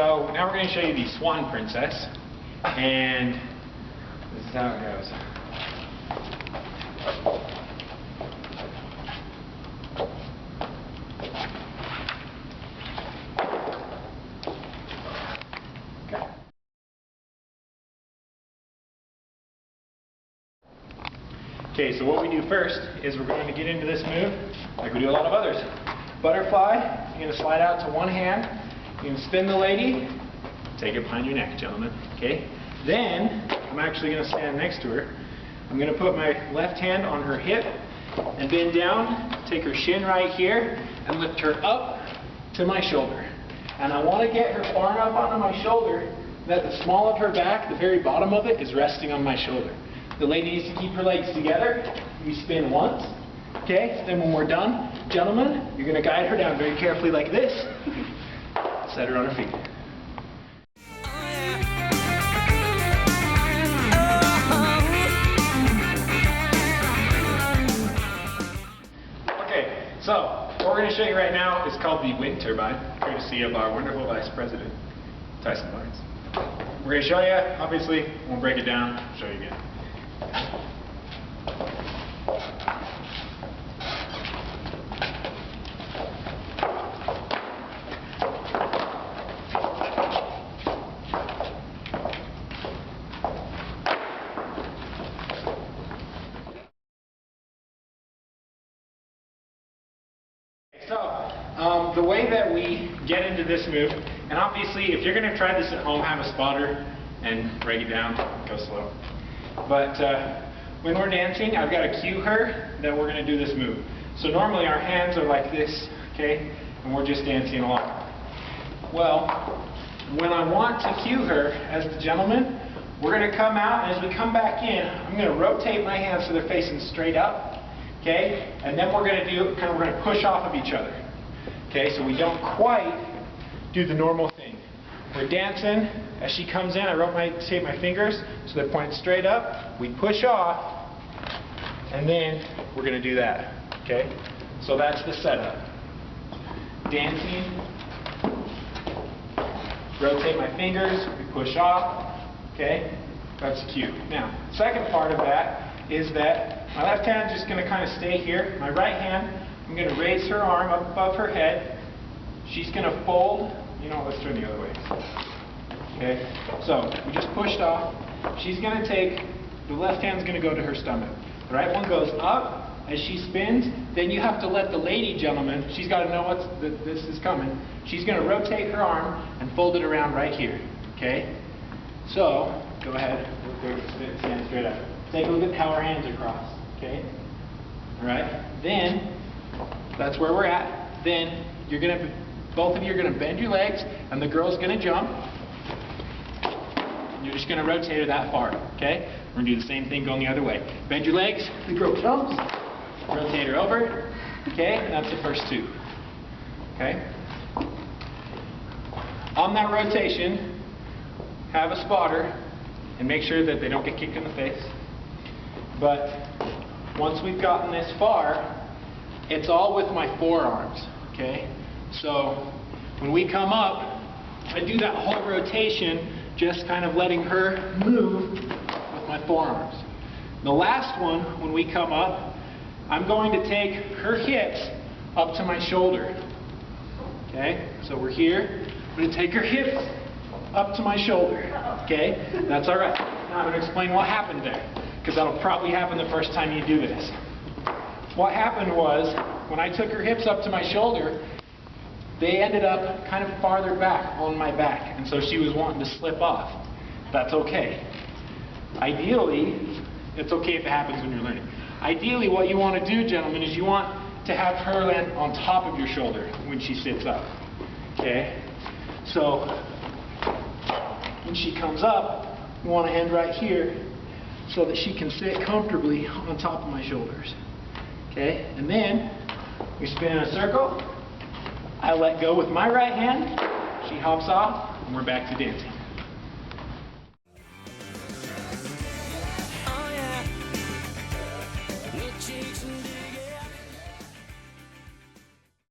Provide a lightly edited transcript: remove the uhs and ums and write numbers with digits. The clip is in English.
So now we're going to show you the Swan Princess, and this is how it goes. Okay, so what we do first is we're going to get into this move like we do a lot of others. Butterfly, you're going to slide out to one hand, you're going to spin the lady, take it behind your neck, gentlemen, okay? Then, I'm actually going to stand next to her. I'm going to put my left hand on her hip and bend down, take her shin right here, and lift her up to my shoulder. And I want to get her far enough onto my shoulder that the small of her back, the very bottom of it, is resting on my shoulder. The lady needs to keep her legs together. You spin once, okay? Then when we're done, gentlemen, you're going to guide her down very carefully like this. Set her on her feet. Okay, so what we're going to show you right now is called the wind turbine, courtesy of our wonderful Vice President, Tyson Barnes. We're going to show you, obviously, we'll break it down, show you again. So, the way that we get into this move, and obviously if you're going to try this at home, have a spotter and break it down, go slow. But when we're dancing, I've got to cue her that we're going to do this move. So normally our hands are like this, okay, and we're just dancing along. Well, when I want to cue her as the gentleman, we're going to come out, and as we come back in, I'm going to rotate my hands so they're facing straight up, okay, and then we're going to do, we're going to push off of each other, okay, so we don't quite do the normal thing. We're dancing. As she comes in, I rotate my fingers so they're pointed straight up. We push off, and then we're going to do that. Okay? So that's the setup. Dancing. Rotate my fingers. We push off. Okay? That's the cue. Now, second part of that is that my left hand is just going to kind of stay here. My right hand, I'm going to raise her arm up above her head. She's going to fold. You know, let's turn the other way. Okay, so we just pushed off. She's going to take, the left hand's going to go to her stomach. The right one goes up as she spins. Then you have to let the lady, gentlemen, she's got to know this is coming. She's going to rotate her arm and fold it around right here. Okay, so go ahead, stand straight up. Take a look at how her hands are crossed. Okay, all right. Then that's where we're at. Then you're going to, both of you are going to bend your legs, and the girl's going to jump. You're just going to rotate her that far, okay? We're going to do the same thing going the other way. Bend your legs, the girl jumps, rotate her over, okay? And that's the first two, okay? On that rotation, have a spotter and make sure that they don't get kicked in the face. But once we've gotten this far, it's all with my forearms, okay? So when we come up, I do that whole rotation, just kind of letting her move with my forearms. The last one, when we come up, I'm going to take her hips up to my shoulder. Okay, so we're here. I'm going to take her hips up to my shoulder. Okay, that's all right. Now I'm going to explain what happened there, because that'll probably happen the first time you do this. What happened was, when I took her hips up to my shoulder, they ended up kind of farther back on my back, and so she was wanting to slip off. That's okay. Ideally, it's okay if it happens when you're learning. Ideally, what you want to do, gentlemen, is you want to have her land on top of your shoulder when she sits up. Okay? So, when she comes up, you want to end right here so that she can sit comfortably on top of my shoulders. Okay? And then, we spin in a circle. I let go with my right hand, she hops off, and we're back to dancing.